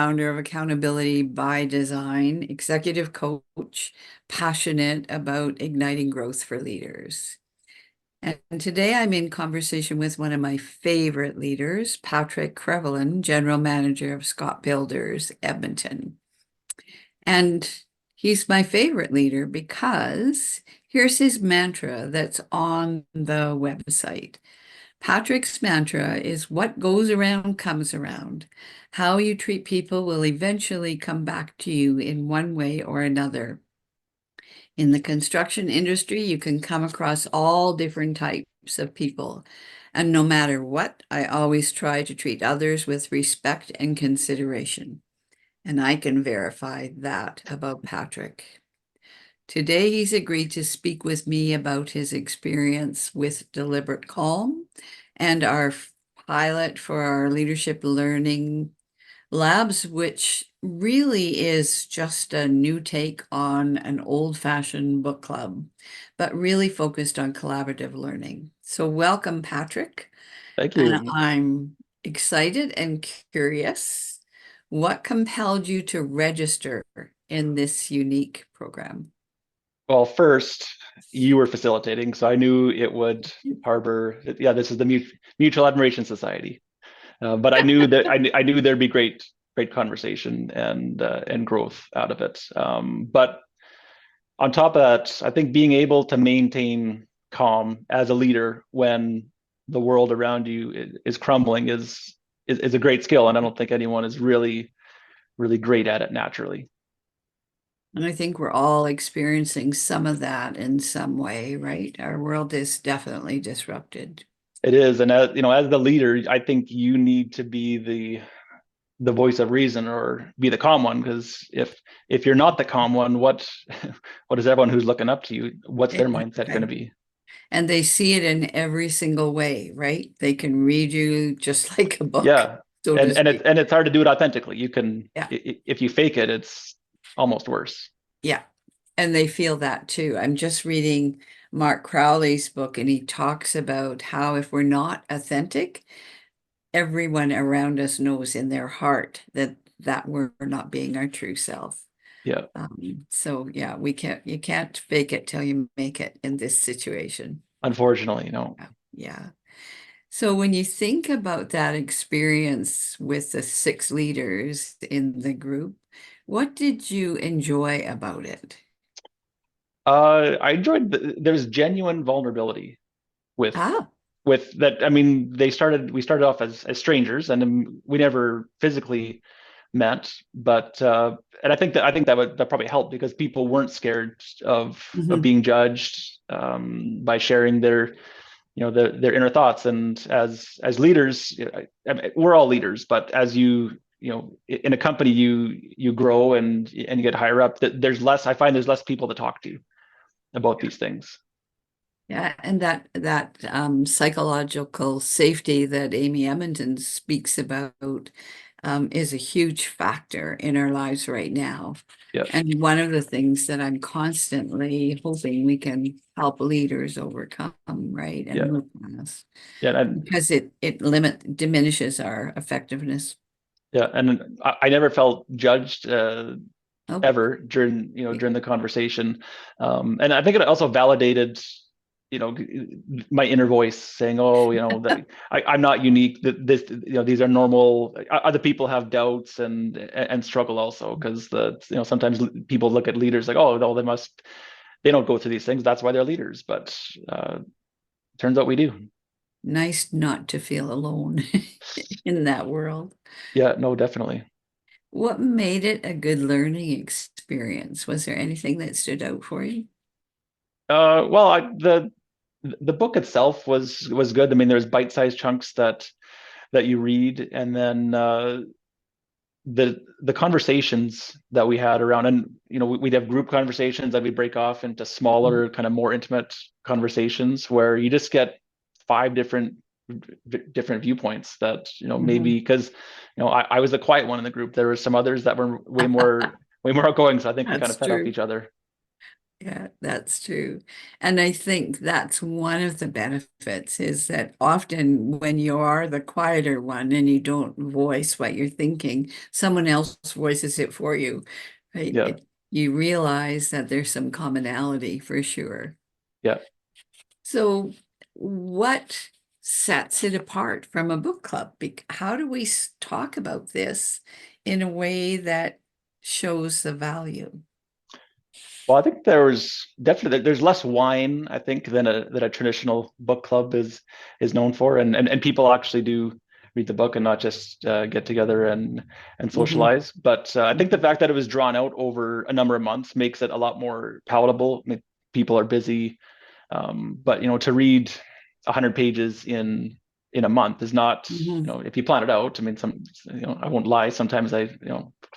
founder of Accountability by Design, executive coach, passionate about igniting growth for leaders. And today I'm in conversation with one of my favorite leaders, Patrick Crevolin, General Manager of Scott Builders, Edmonton. And he's my favorite leader because here's his mantra that's on the website. Patrick's mantra is what goes around comes around. How you treat people will eventually come back to you in one way or another. In the construction industry, you can come across all different types of people. And no matter what, I always try to treat others with respect and consideration. And I can verify that about Patrick. Today, he's agreed to speak with me about his experience with Deliberate Calm and our pilot for our leadership learning labs, which really is just a new take on an old-fashioned book club, but really focused on collaborative learning. So welcome, Patrick. Thank And you. I'm excited and curious. What compelled you to register in this unique program? Well, first, you were facilitating, so I knew it would harbor, yeah, this is the Mutual Admiration Society. But I knew that I knew there'd be great conversation and growth out of it. But on top of that, I think being able to maintain calm as a leader when the world around you is crumbling is a great skill, and I don't think anyone is really great at it naturally. And I think we're all experiencing some of that in some way, right? Our world is definitely disrupted. It is, and as you know, as the leader, I think you need to be the voice of reason or be the calm one. Because if you're not the calm one, what what is everyone who's looking up to you? What's their mindset going to Okay. be? And they see it in every single way, right? They can read you just like a book, Yeah, so to and speak. it's hard to do it authentically. You can Yeah. if you fake it, it's almost worse. Yeah. And they feel that too. I'm just reading Mark Crowley's book, and he talks about how if we're not authentic, everyone around us knows in their heart that we're not being our true self. Yeah, So yeah, you can't fake it till you make it in this situation. unfortunately, no. Yeah. Yeah. So when you think about that experience with the six leaders in the group, what did you enjoy about it? I enjoyed there's genuine vulnerability with Ah, that. I mean, we started off as strangers, and we never physically met, but and I think that probably helped because people weren't scared of mhm. being judged by sharing their inner thoughts. And as leaders, I mean, we're all leaders, but as in a company, you grow and you get higher up, that there's less. I find there's less people to talk to about these things. Yeah, and that psychological safety that Amy Edmonton speaks about is a huge factor in our lives right now. Yeah, And one of the things that I'm constantly hoping we can help leaders overcome, right, and yeah, move past, yeah. And because it diminishes our effectiveness. yeah, and I never felt judged Oh, ever during the conversation, and I think it also validated you know my inner voice saying, oh, that I'm not unique, that this these are normal. Other people have doubts and struggle also, because sometimes people look at leaders like, oh, no, they don't go through these things, that's why they're leaders. But turns out we do. nice not to feel alone in that world. Yeah, no, definitely. What made it a good learning experience? Was there anything that stood out for you? Well, the book itself was good. I mean, there's bite-sized chunks that you read, and then the conversations that we had around, and we'd have group conversations that we break off into Mhm. smaller, kind of more intimate conversations where you just get five different viewpoints that maybe, Mhm. because I was the quiet one in the group. There were some others that were way more outgoing, so I think we kind of That's fed off true. each other. Yeah, that's true. And I think that's one of the benefits is that often when you are the quieter one and you don't voice what you're thinking, someone else voices it for you, right? Yeah, You realize that there's some commonality for sure. yeah. So what sets it apart from a book club? How do we talk about this in a way that shows the value? Well, I think there's less wine, I think, than a traditional book club is known for, and people actually do read the book and not just get together and Hmm. socialize. But I think the fact that it was drawn out over a number of months makes it a lot more palatable. I mean, people are busy, but to read 100 pages in a month is not, Hmm. if you plan it out. I mean, I won't lie. Sometimes I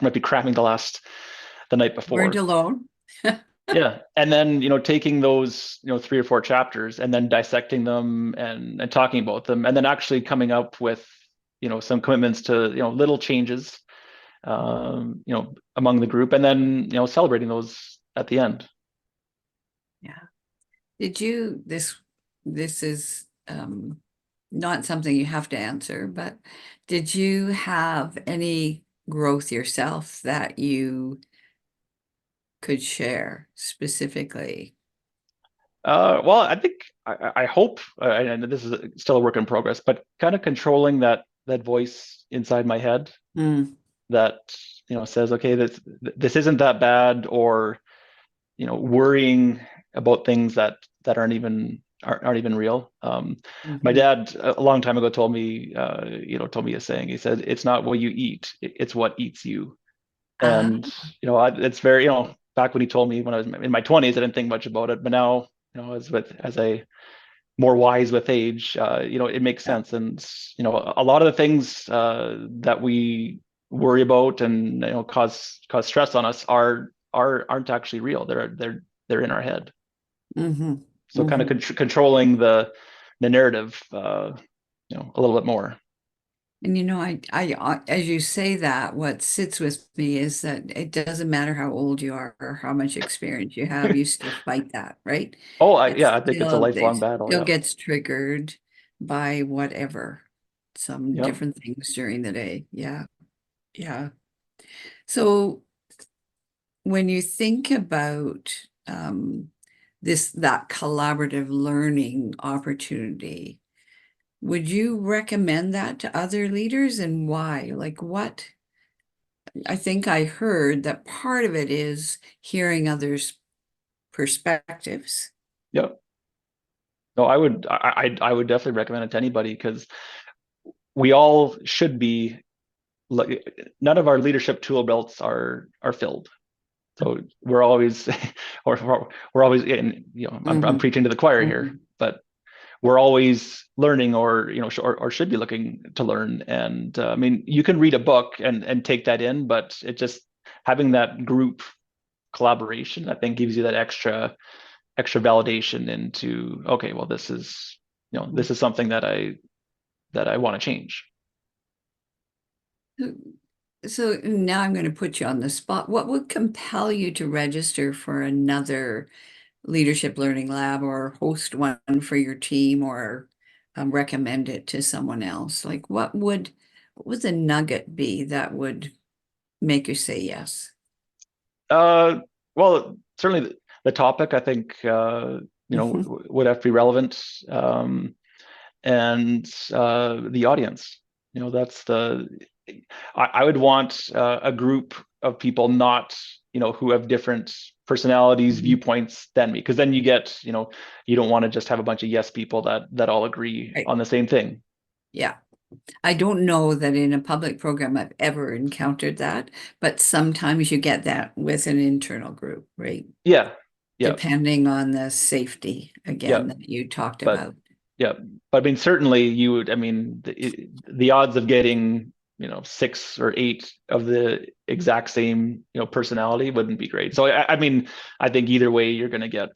might be cramming the night Weren't before. alone. Yeah. And then, taking those, 3 or 4 chapters and then dissecting them and talking about them, and then actually coming up with, some commitments to, little changes, among the group, and then, celebrating those at the end. Yeah. Did you, this is not something you have to answer, but did you have any growth yourself that you could share specifically? Well, I think I hope, and this is still a work in progress, but kind of controlling that voice inside my head Mm, that, says, okay, this isn't that bad, or worrying about things that aren't even real. My mhm. dad a long time ago told me a saying. He said, "It's not what you eat; it's what eats you." Ah, And it's very, back when he told me when I was in my 20s, I didn't think much about it, but now, as I more wise with age, it makes yeah. sense. And a lot of the things that we worry about and cause stress on us aren't actually real. They're in our head. Hmm. So kind of Hmm. controlling the narrative, a little bit more. And as you say that, what sits with me is that it doesn't matter how old you are or how much experience you have, you still fight that, right? Oh, It's yeah, I think it's a it lifelong battle. still Yeah, gets triggered by whatever, some yeah. different things during the day. Yeah, yeah. So when you think about that collaborative learning opportunity, would you recommend that to other leaders and why? Like what? I think I heard that part of it is hearing others' perspectives. Yeah. No, I would definitely recommend it to anybody, because we all should be like, none of our leadership tool belts are filled. So we're always, or we're always in, I'm Hmm. preaching to the choir here, Hmm. but we're always learning, or or should be looking to learn. And I mean, you can read a book and take that in, but it just, having that group collaboration, I think, gives you that extra validation into, okay, well, this is something that I want to change. So now I'm going to put you on the spot. What would compel you to register for another leadership learning lab or host one for your team or recommend it to someone else? Like what would the nugget be that would make you say yes? Uh, well, certainly the topic, I think, would have to be relevant, and the audience. That's I would want a group of people, not, who have different personalities, Mhm. viewpoints than me, because then you don't want to just have a bunch of yes people that all agree Right. on the same thing. Yeah. I don't know that in a public program I've ever encountered that, but sometimes you get that with an internal group, right? Yeah, yeah, Depending on the safety yeah. again that you talked But about. yeah, but I mean, certainly you would. I mean, the odds of getting 6 or 8 of the exact same personality wouldn't be great. So I mean, I think either way you're going to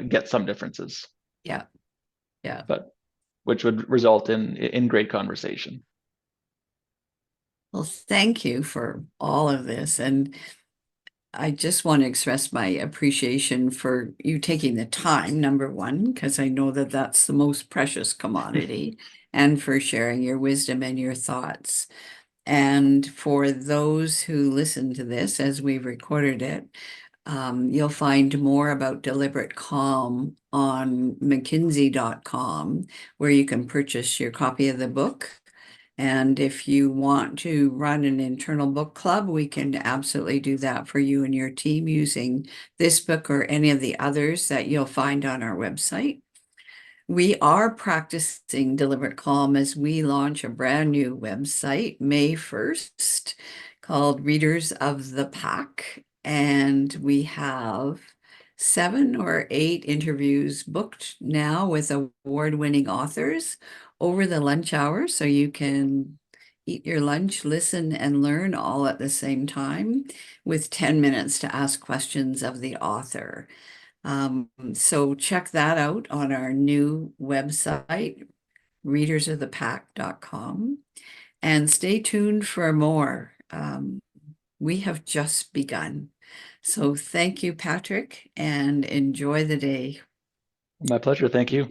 get some differences, Yeah, yeah. but which would result in great conversation. Well, thank you for all of this. And I just want to express my appreciation for you taking the time, number one, because I know that that's the most precious commodity, and for sharing your wisdom and your thoughts. And for those who listen to this as we've recorded it, you'll find more about deliberate calm on mckinsey.com, where you can purchase your copy of the book. And if you want to run an internal book club, we can absolutely do that for you and your team using this book or any of the others that you'll find on our website. We are practicing deliberate calm as we launch a brand new website May 1st called Readers of the Pack. And we have 7 or 8 interviews booked now with award-winning authors over the lunch hour. So you can eat your lunch, listen, and learn all at the same time with 10 minutes to ask questions of the author. So check that out on our new website, readersofthepack.com, and stay tuned for more. We have just begun. So thank you, Patrick, and enjoy the day. My pleasure. Thank you.